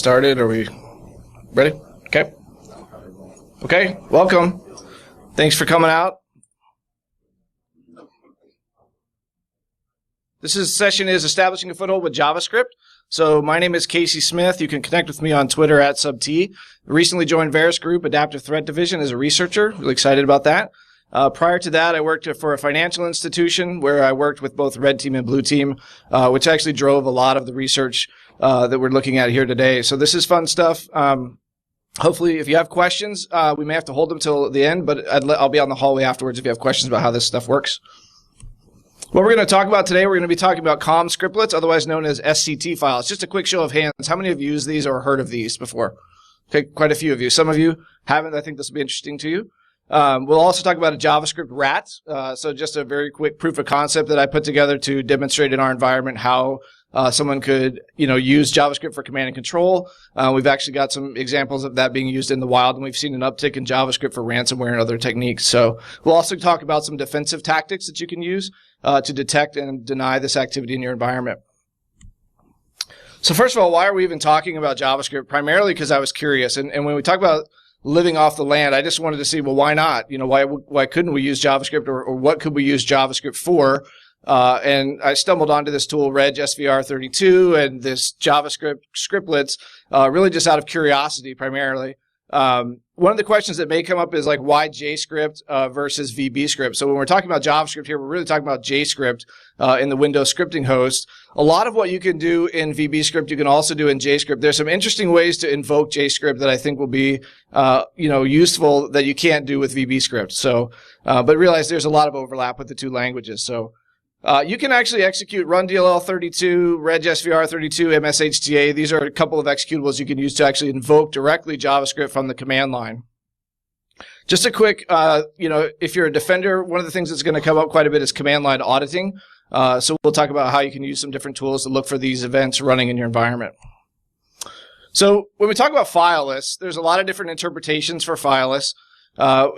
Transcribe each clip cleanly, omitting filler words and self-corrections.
started? Are we ready? Okay. Okay, welcome. Thanks for coming out. This session is establishing a foothold with JavaScript. So my name is Casey Smith. You can connect with me on Twitter at @subt. Recently joined Varus Group Adaptive Threat Division as a researcher. Really excited about that. Prior to that, I worked for a financial institution where I worked with both Red Team and Blue Team, which actually drove a lot of the research that we're looking at here today. So this is fun stuff. Hopefully, if you have questions, we may have to hold them till the end, but I'll be on the hallway afterwards if you have questions about how this stuff works. What we're going to talk about today, we're going to be talking about COM scriptlets, otherwise known as SCT files. Just a quick show of hands. How many have used these or heard of these before? Okay, quite a few of you. Some of you haven't. I think this will be interesting to you. We'll also talk about a JavaScript rat. So just a very quick proof of concept that I put together to demonstrate in our environment how someone could, use JavaScript for command and control. We've actually got some examples of that being used in the wild, and we've seen an uptick in JavaScript for ransomware and other techniques. So we'll also talk about some defensive tactics that you can use to detect and deny this activity in your environment. So first of all, why are we even talking about JavaScript? Primarily because I was curious, and when we talk about living off the land, I just wanted to see, well, why not? Why couldn't we use JavaScript, or what could we use JavaScript for? And I stumbled onto this tool, SVR32, and this JavaScript scriptlets, really just out of curiosity primarily. One of the questions that may come up is like, why JScript versus VBScript? So when we're talking about JavaScript here, we're really talking about JScript in the Windows scripting host. A lot of what you can do in VBScript, you can also do in JScript. There's some interesting ways to invoke JScript that I think will be, useful that you can't do with VBScript. So, but realize there's a lot of overlap with the two languages. So, you can actually execute run DLL32, SVR32, MSHDA. These are a couple of executables you can use to actually invoke directly JavaScript from the command line. Just a quick, if you're a defender, one of the things that's going to come up quite a bit is command line auditing. So we'll talk about how you can use some different tools to look for these events running in your environment. So when we talk about file lists, there's a lot of different interpretations for file lists.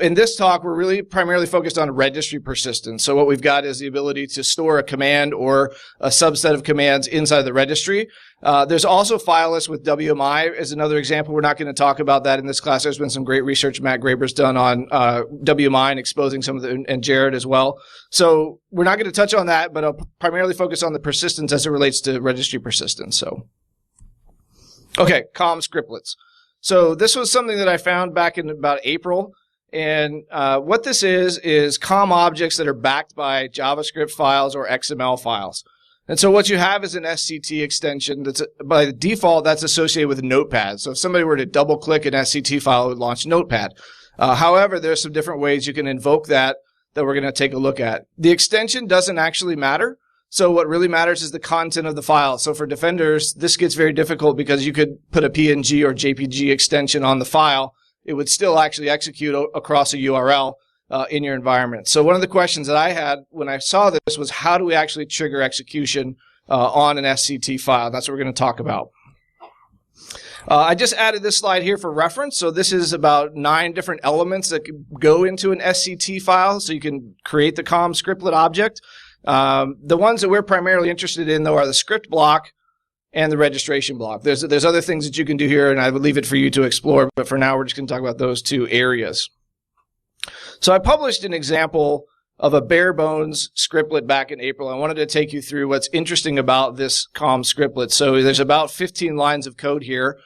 In this talk, we're really primarily focused on registry persistence. So what we've got is the ability to store a command or a subset of commands inside the registry. There's also file lists with WMI as another example. We're not going to talk about that in this class. There's been some great research Matt Graber's done on WMI and exposing some of and Jared as well. So we're not going to touch on that, but I'll primarily focus on the persistence as it relates to registry persistence. So, okay, COM scriptlets. So this was something that I found back in about April. And what this is COM objects that are backed by JavaScript files or XML files. And so what you have is an SCT extension that's, by default, that's associated with Notepad. So if somebody were to double-click an SCT file, it would launch Notepad. However, there's some different ways you can invoke that we're going to take a look at. The extension doesn't actually matter. So what really matters is the content of the file. So for defenders, this gets very difficult because you could put a PNG or JPG extension on the file. It would still actually execute across a URL in your environment. So one of the questions that I had when I saw this was, how do we actually trigger execution on an SCT file? That's what we're going to talk about. I just added this slide here for reference. So this is about 9 different elements that could go into an SCT file. So you can create the COM scriptlet object. The ones that we're primarily interested in, though, are the script block and the registration block. There's other things that you can do here, and I would leave it for you to explore, but for now we're just going to talk about those 2 areas. So I published an example of a Barebones scriptlet back in April. I wanted to take you through what's interesting about this COM scriptlet. So there's about 15 lines of code here.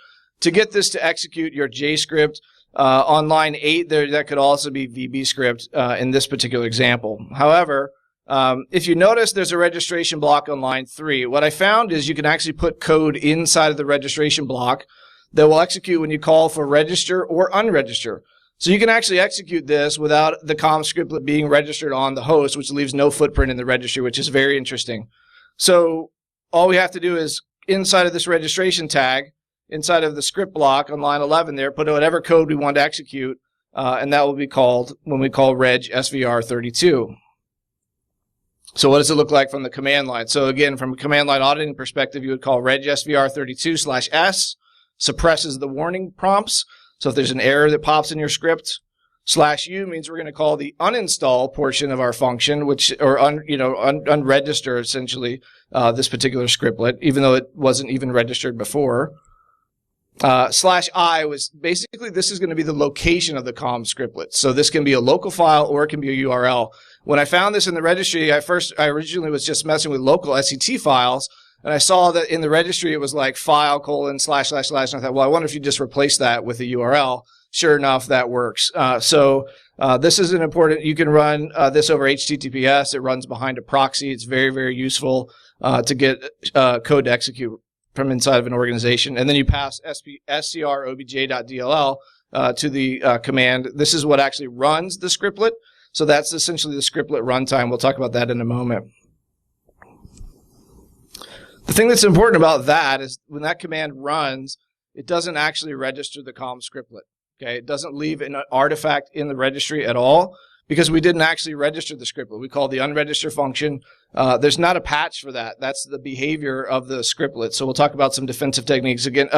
To get this to execute your JScript on line 8, that could also be VBScript in this particular example. However, if you notice, there's a registration block on line 3. What I found is you can actually put code inside of the registration block that will execute when you call for register or unregister. So you can actually execute this without the COM scriptlet being registered on the host, which leaves no footprint in the registry, which is very interesting. So all we have to do is, inside of this registration tag, inside of the script block on line 11 there, put whatever code we want to execute, and that will be called when we call reg SVR32. So what does it look like from the command line? So again, from a command line auditing perspective, you would call reg SVR32/S, suppresses the warning prompts. So if there's an error that pops in your script, /u means we're going to call the uninstall portion of our function, unregister essentially this particular scriptlet, even though it wasn't even registered before. /i was basically, this is going to be the location of the COM scriptlet. So this can be a local file or it can be a URL. When I found this in the registry, I originally was just messing with local SCT files, and I saw that in the registry it was like file : /// and I thought, well, I wonder if you just replace that with a URL. Sure enough, that works. This is an important, you can run this over HTTPS. It runs behind a proxy. It's very, very useful to get code to execute from inside of an organization. And then you pass scrobj.dll to the command. This is what actually runs the scriptlet. So that's essentially the scriptlet runtime. We'll talk about that in a moment. The thing that's important about that is when that command runs, it doesn't actually register the COM scriptlet. Okay, it doesn't leave an artifact in the registry at all because we didn't actually register the scriptlet. We call the Unregister function. There's not a patch for that. That's the behavior of the scriptlet. So we'll talk about some defensive techniques. Again,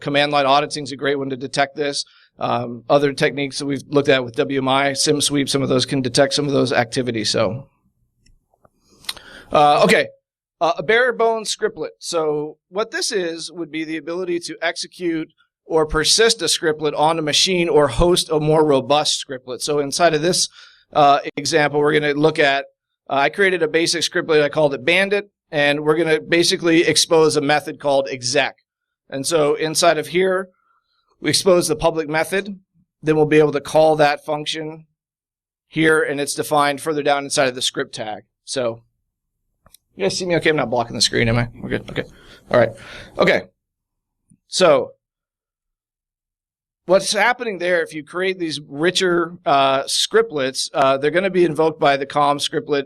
command line auditing is a great one to detect this. Other techniques that we've looked at with WMI, sim sweep, some of those can detect some of those activities. So, okay. A Barebones Scriptlet. So what this is would be the ability to execute or persist a scriptlet on a machine or host a more robust scriptlet. So inside of this example, we're going to look at, I created a basic scriptlet, I called it Bandit, and we're going to basically expose a method called exec. And so inside of here, we expose the public method, then we'll be able to call that function here, and it's defined further down inside of the script tag. So, you guys see me okay? I'm not blocking the screen, am I? We're good? Okay. All right. Okay. So, what's happening there, if you create these richer scriptlets, they're going to be invoked by the COM scriptlet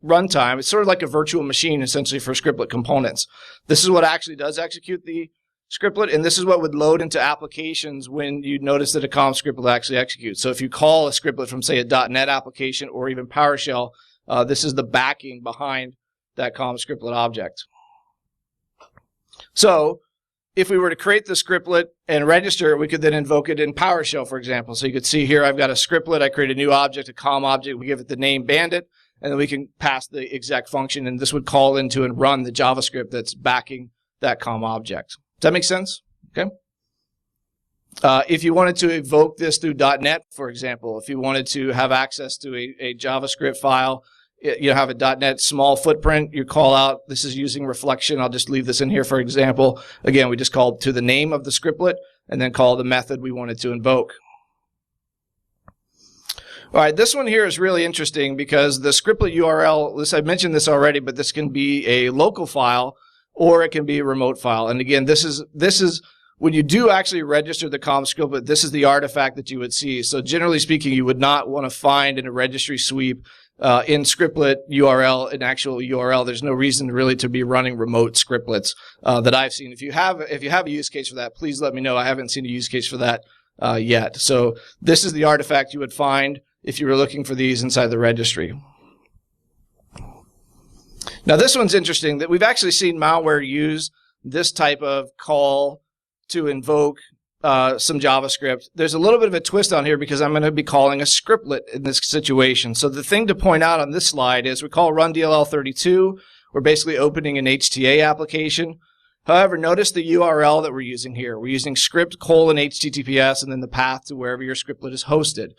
runtime. It's sort of like a virtual machine, essentially, for scriptlet components. This is what actually does execute the scriptlet, and this is what would load into applications when you notice that a COM scriptlet actually executes. So if you call a scriptlet from, say, a .NET application or even PowerShell, this is the backing behind that COM scriptlet object. So if we were to create the scriptlet and register, we could then invoke it in PowerShell, for example. So you could see here I've got a scriptlet. I create a new object, a COM object. We give it the name Bandit, and then we can pass the exec function, and this would call into and run the JavaScript that's backing that COM object. Does that make sense? Okay. If you wanted to evoke this through .NET, for example, if you wanted to have access to a JavaScript file, you have a .NET small footprint, you call out, this is using reflection. I'll just leave this in here for example. Again, we just called to the name of the scriptlet and then call the method we wanted to invoke. All right, this one here is really interesting because the scriptlet URL, I mentioned this already, but this can be a local file or it can be a remote file. And again, this is when you do actually register the COM scriptlet, this is the artifact that you would see. So generally speaking, you would not want to find in a registry sweep in scriptlet URL, an actual URL. There's no reason really to be running remote scriptlets that I've seen. If you have a use case for that, please let me know. I haven't seen a use case for that yet. So this is the artifact you would find if you were looking for these inside the registry. Now this one's interesting that we've actually seen malware use this type of call to invoke some JavaScript. There's a little bit of a twist on here because I'm going to be calling a scriptlet in this situation. So the thing to point out on this slide is we call run DLL 32. We're basically opening an HTA application. However, notice the URL that we're using here. We're using script:/HTTPS and then the path to wherever your scriptlet is hosted.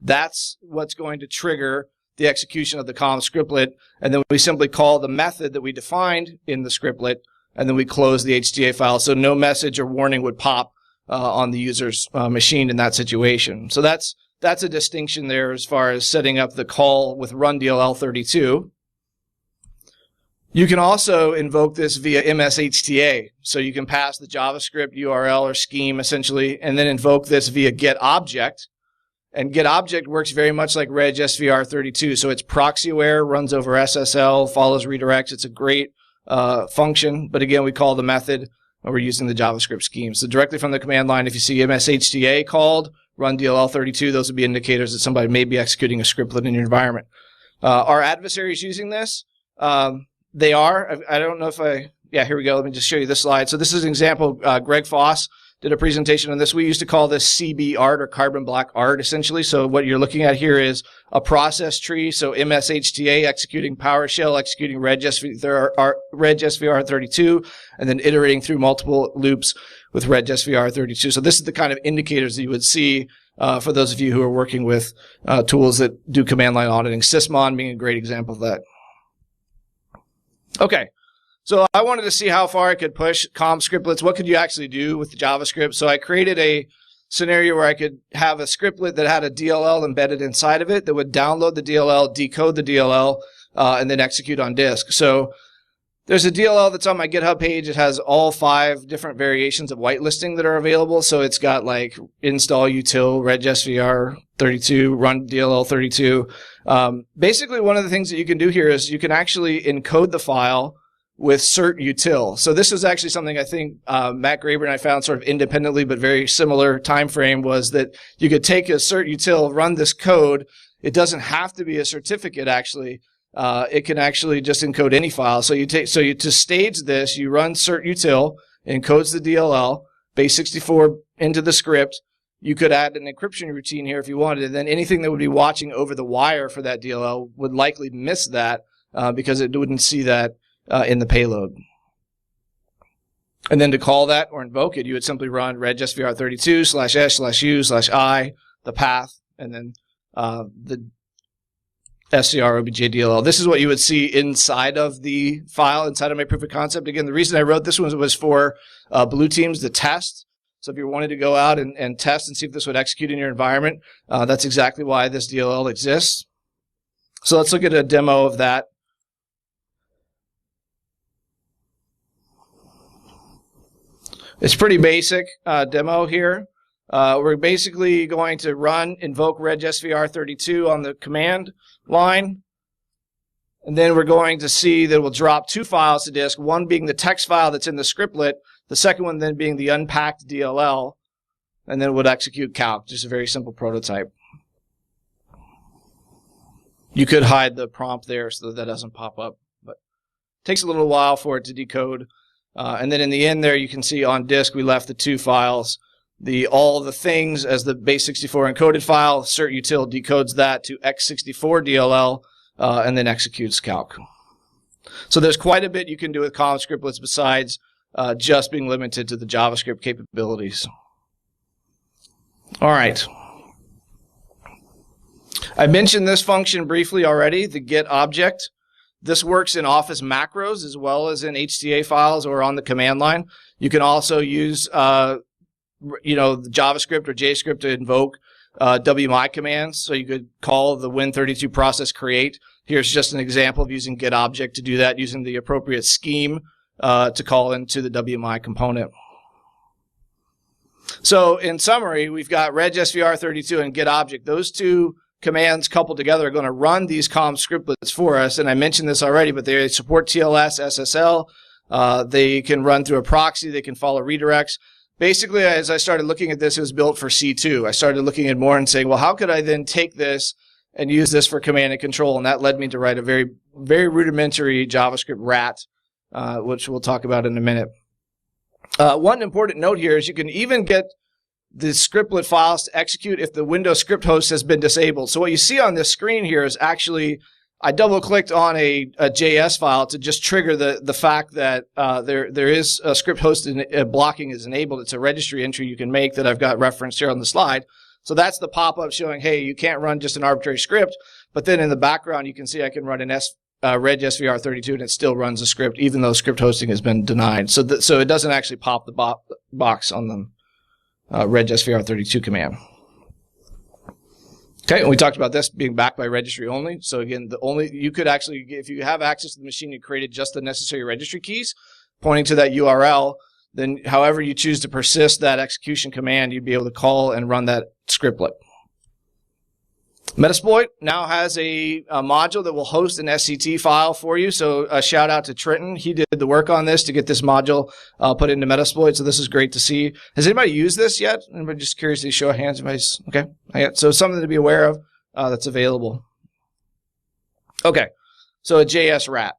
That's what's going to trigger the execution of the COM scriptlet. And then we simply call the method that we defined in the scriptlet, and then we close the HTA file so no message or warning would pop on the user's machine in that situation. So that's a distinction there as far as setting up the call with run DLL 32. You can also invoke this via MSHDA. So you can pass the JavaScript URL or scheme essentially, and then invoke this via GetObject. And GetObject works very much like Reg SVR 32. So it's proxy aware, runs over SSL, follows redirects. It's a great function. But again, we call the method and we're using the JavaScript scheme. So directly from the command line, if you see MSHDA called, run DLL 32, those would be indicators that somebody may be executing a scriptlet in your environment. Are adversaries using this? They are. I don't know if yeah, here we go. Let me just show you this slide. So this is an example. Greg Foss did a presentation on this. We used to call this CB art or carbon black art, essentially. So what you're looking at here is a process tree. So MSHDA executing PowerShell, executing regsvr32, and then iterating through multiple loops with regsvr32. So this is the kind of indicators that you would see for those of you who are working with tools that do command line auditing. Sysmon being a great example of that. Okay. So I wanted to see how far I could push COM scriptlets. What could you actually do with JavaScript? So I created a scenario where I could have a scriptlet that had a DLL embedded inside of it that would download the DLL, decode the DLL, and then execute on disk. So there's a DLL that's on my GitHub page. It has all 5 different variations of whitelisting that are available. So it's got like install util, regsvr32, run DLL32. Basically, one of the things that you can do here is you can actually encode the file with cert util. So this is actually something I think Matt Graber and I found sort of independently, but very similar time frame, was that you could take a cert util, run this code. It doesn't have to be a certificate, actually. It can actually just encode any file. So to stage this, you run cert util, encodes the DLL, base64 into the script. You could add an encryption routine here if you wanted, and then anything that would be watching over the wire for that DLL would likely miss that because it wouldn't see that in the payload. And then to call that or invoke it, you would simply run regsvr32/s/u/i, the path, and then the SCR OBJ-DLL. This is what you would see inside of the file, inside of my proof of concept. Again, the reason I wrote this one was for blue teams to test. So if you wanted to go out and test and see if this would execute in your environment, that's exactly why this DLL exists. So let's look at a demo of that. It's pretty basic demo here. We're basically going to run invoke regsvr32 on the command line. And then we're going to see that we'll drop 2 files to disk, one being the text file that's in the scriptlet, the second one then being the unpacked DLL, and then it would execute calc, just a very simple prototype. You could hide the prompt there so that doesn't pop up, but it takes a little while for it to decode. And then in the end there, you can see on disk, we left the 2 files, all the things as the base64 encoded file. Cert util decodes that to x64 DLL, and then executes calc. So there's quite a bit you can do with COM scriptlets besides just being limited to the JavaScript capabilities. All right. I mentioned this function briefly already, the GetObject. This works in Office macros as well as in HTA files or on the command line. You can also use, the JavaScript or JScript to invoke WMI commands. So you could call the Win32 process create. Here's just an example of using GetObject to do that using the appropriate scheme to call into the WMI component. So in summary, we've got regsvr32 and GetObject. Those 2 commands coupled together are going to run these COM scriptlets for us. And I mentioned this already, but they support TLS, SSL. They can run through a proxy. They can follow redirects. Basically, as I started looking at this, it was built for C2. I started looking at more and saying, well, how could I then take this and use this for command and control? And that led me to write a very, very rudimentary JavaScript rat, which we'll talk about in a minute. One important note here is you can even get the scriptlet files to execute if the Windows script host has been disabled. So what you see on this screen here is actually, I double-clicked on a JS file to just trigger the fact that there is a script host blocking is enabled. It's a registry entry you can make that I've got referenced here on the slide. So that's the pop-up showing, hey, you can't run just an arbitrary script. But then in the background, you can see I can run an regsvr32 and it still runs the script even though script hosting has been denied. So it doesn't actually pop the box on the regsvr32 command. Okay, and we talked about this being backed by registry only. So again, you could actually, if you have access to the machine, you created just the necessary registry keys pointing to that URL, then however you choose to persist that execution command, you'd be able to call and run that scriptlet. Metasploit now has a module that will host an SCT file for you. So a shout out to Trenton. He did the work on this to get this module put into Metasploit. So this is great to see. Has anybody used this yet? Anybody just curious to show of hands? Anybody's okay? So something to be aware of that's available. Okay. So a JS rat.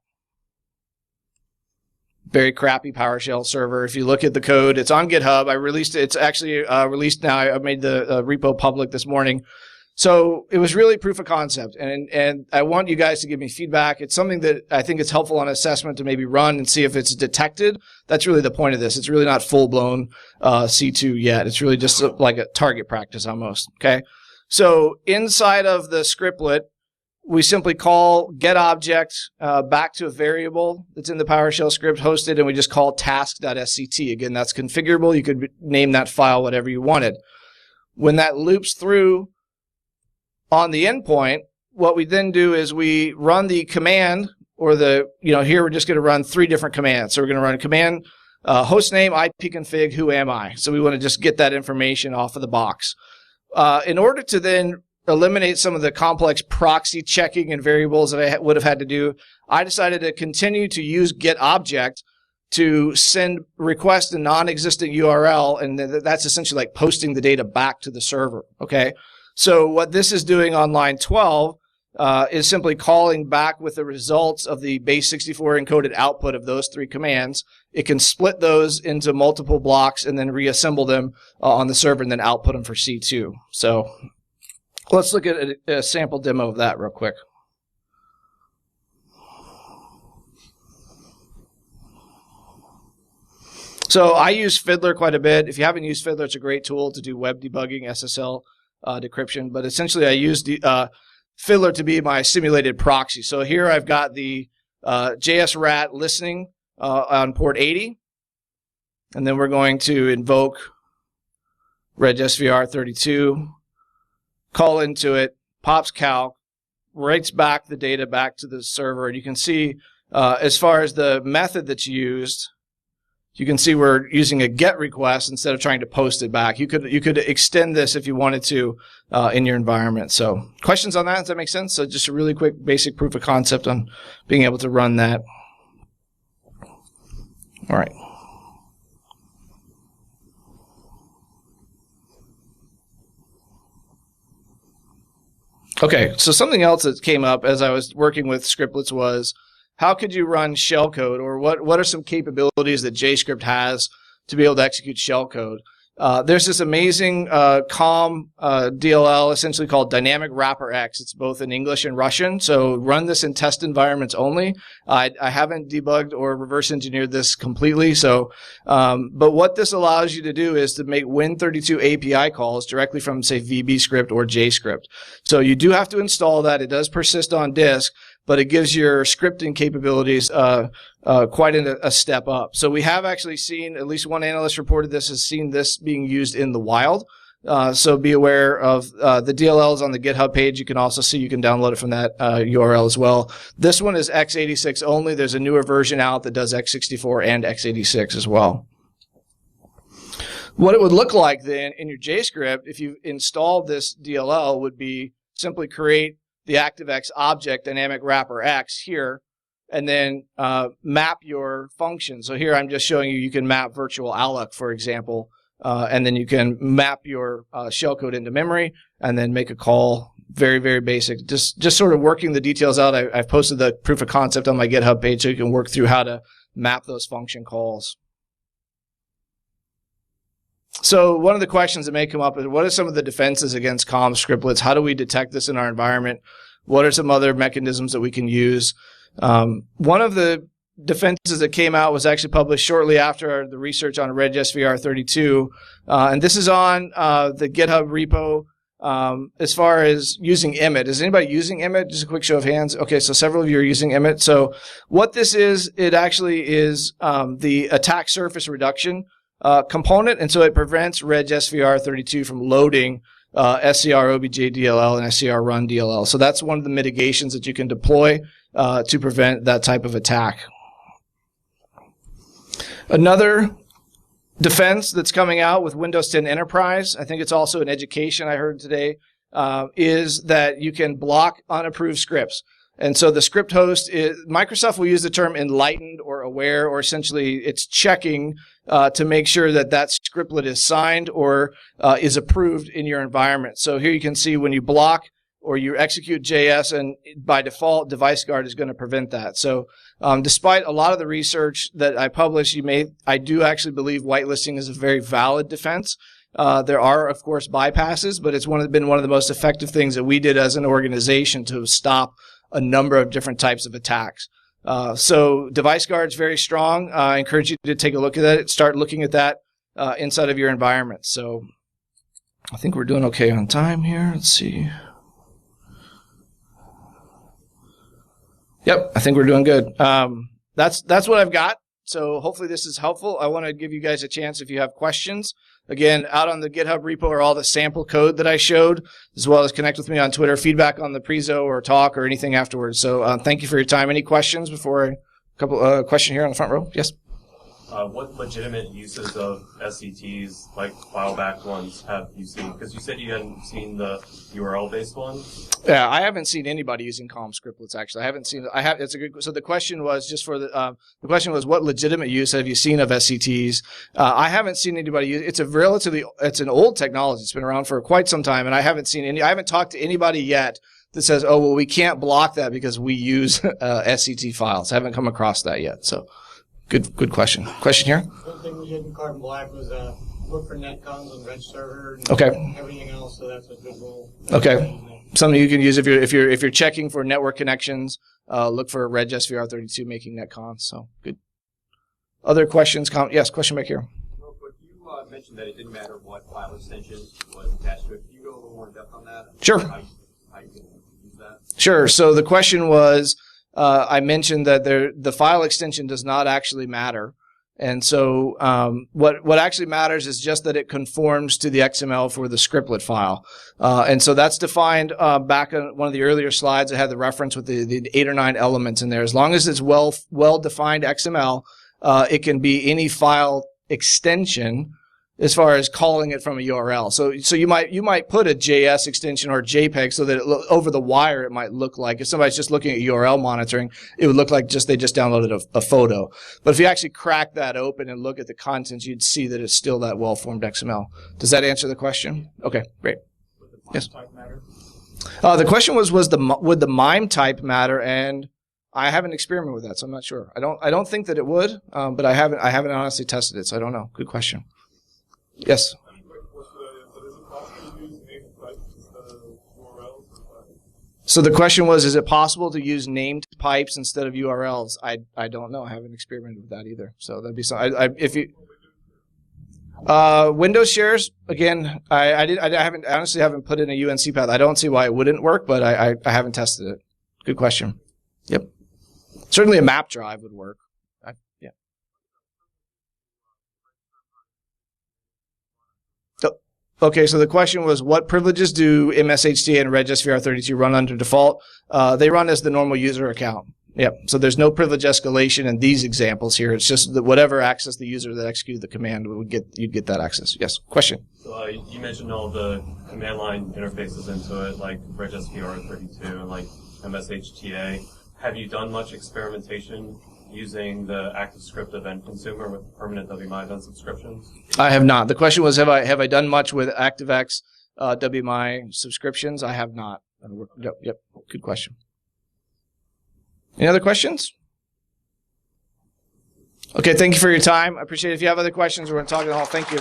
very crappy PowerShell server. If you look at the code, it's on GitHub. I released it. It's actually released now. I made the repo public this morning. So it was really proof of concept, and I want you guys to give me feedback. It's something that I think is helpful on assessment to maybe run and see if it's detected. That's really the point of this. It's really not full-blown C2 yet. It's really just like a target practice almost, okay? So inside of the scriptlet, we simply call GetObject back to a variable that's in the PowerShell script hosted, and we just call task.sct. Again, that's configurable. You could name that file whatever you wanted. When that loops through on the endpoint, what we then do is we run the command, or here we're just going to run 3 different commands. So we're going to run a command, hostname, ipconfig, who am I? So we want to just get that information off of the box. In order to then eliminate some of the complex proxy checking and variables that I would have had to do, I decided to continue to use GetObject to send request a non-existent URL, and that's essentially like posting the data back to the server, okay? So what this is doing on line 12 is simply calling back with the results of the base64 encoded output of those 3 commands. It can split those into multiple blocks and then reassemble them on the server and then output them for C2. So let's look at a sample demo of that real quick. So I use Fiddler quite a bit. If you haven't used Fiddler, it's a great tool to do web debugging, SSL decryption. But essentially, I use the Fiddler to be my simulated proxy. So here I've got the JSRAT listening on port 80. And then we're going to invoke regsvr32, call into it, pops calc, writes back the data back to the server. And you can see as far as the method that's used, you can see we're using a GET request instead of trying to post it back. You could extend this if you wanted to in your environment. So questions on that? Does that make sense? So just a really quick basic proof of concept on being able to run that. All right. Okay, so something else that came up as I was working with scriptlets was, how could you run shellcode, or what are some capabilities that JScript has to be able to execute shellcode? There's this amazing COM DLL, essentially called Dynamic Wrapper X. It's both in English and Russian, so run this in test environments only. I haven't debugged or reverse engineered this completely, so but what this allows you to do is to make Win32 API calls directly from, say, VBScript or JScript. So you do have to install that. It does persist on disk, but it gives your scripting capabilities quite a step up. So we have actually seen, at least one analyst reported this, has seen this being used in the wild. So be aware of the DLLs on the GitHub page. You can also see, you can download it from that URL as well. This one is x86 only. There's a newer version out that does x64 and x86 as well. What it would look like then in your JScript, if you installed this DLL, would be simply create the ActiveX object dynamic wrapper X here, and then map your function. So here I'm just showing you can map virtual alloc, for example, and then you can map your shellcode into memory and then make a call. Very, very basic. Just sort of working the details out. I've posted the proof of concept on my GitHub page so you can work through how to map those function calls. So one of the questions that may come up is, what are some of the defenses against COM scriptlets? How do we detect this in our environment? What are some other mechanisms that we can use? One of the defenses that came out was actually published shortly after the research on regsvr32, and this is on the GitHub repo as far as using emit. Is anybody using emit? Just a quick show of hands. Okay, so several of you are using emit. So what this is, it actually is the attack surface reduction component, and so it prevents regsvr32 from loading SCR OBJ DLL and SCR run DLL. So that's one of the mitigations that you can deploy to prevent that type of attack. Another defense that's coming out with Windows 10 Enterprise, I think it's also in education I heard today, is that you can block unapproved scripts. And so the script host Microsoft will use the term enlightened or aware, or essentially it's checking to make sure that that scriptlet is signed or is approved in your environment. So here you can see when you block or you execute JS, and by default, device guard is going to prevent that. So despite a lot of the research that I publish, I do actually believe whitelisting is a very valid defense. There are, of course, bypasses, but it's been one of the most effective things that we did as an organization to stop a number of different types of attacks. So device guard is very strong. I encourage you to take a look at that. Start looking at that inside of your environment. So I think we're doing okay on time here. Let's see. Yep, I think we're doing good. That's what I've got. So hopefully this is helpful. I want to give you guys a chance if you have questions. Again, out on the GitHub repo are all the sample code that I showed, as well as connect with me on Twitter, feedback on the prezo or talk or anything afterwards. So thank you for your time. Any questions before a couple question here on the front row? Yes? What legitimate uses of SCTs, like file-backed ones, have you seen? Because you said you hadn't seen the URL-based ones. Yeah, I haven't seen anybody using COM scriptlets. Actually, I haven't seen. It's a good. So the question was just for the question was, what legitimate use have you seen of SCTs? I haven't seen anybody use. It's an old technology. It's been around for quite some time, and I haven't seen any. I haven't talked to anybody yet that says, oh well, we can't block that because we use SCT files. I haven't come across that yet. So. Good question. Question here? One thing we did in Carbon Black was look for netcons on Reg server and everything else, so that's a good rule. Okay. Something you can use if you're checking for network connections, look for Reg SVR32 making netcons. So good. Other questions? Yes, question back here. Real quick, you mentioned that it didn't matter what file extension was attached to it. Can you go a little more in depth on that? Sure. How you can use that? Sure. So the question was, I mentioned that the file extension does not actually matter. And so what actually matters is just that it conforms to the XML for the scriptlet file. And so that's defined back on one of the earlier slides. I had the reference with the 8 or 9 elements in there. As long as it's well-defined XML, it can be any file extension as far as calling it from a URL. So you might put a JS extension or a JPEG so that over the wire it might look like, if somebody's just looking at URL monitoring, it would look like they just downloaded a photo. But if you actually crack that open and look at the contents, you'd see that it's still that well-formed XML. Does that answer the question? Okay, great. Yes. The question was would the MIME type matter? And I haven't experimented with that, so I'm not sure. I don't think that it would, but I haven't honestly tested it, so I don't know. Good question. Yes. So the question was, is it possible to use named pipes instead of URLs? I don't know. I haven't experimented with that either. So that'd be something. If you Windows shares, again, I honestly haven't put in a UNC path. I don't see why it wouldn't work, but I haven't tested it. Good question. Yep. Certainly a map drive would work. Yeah. Okay, so the question was, what privileges do MSHDA and Reg SVR32 run under default? They run as the normal user account. Yep. So there's no privilege escalation in these examples here. It's just that whatever access the user that executed the command you'd get that access. Yes. Question. So you mentioned all the command line interfaces into it, like Reg SVR32 and like MSHDA. Have you done much experimentation using the ActiveScript event consumer with permanent WMI event subscriptions? I have not. The question was, have I done much with ActiveX WMI subscriptions? I have not. Yep. Good question. Any other questions? Okay, thank you for your time. I appreciate it. If you have other questions, we're going to talk in the hall. Thank you.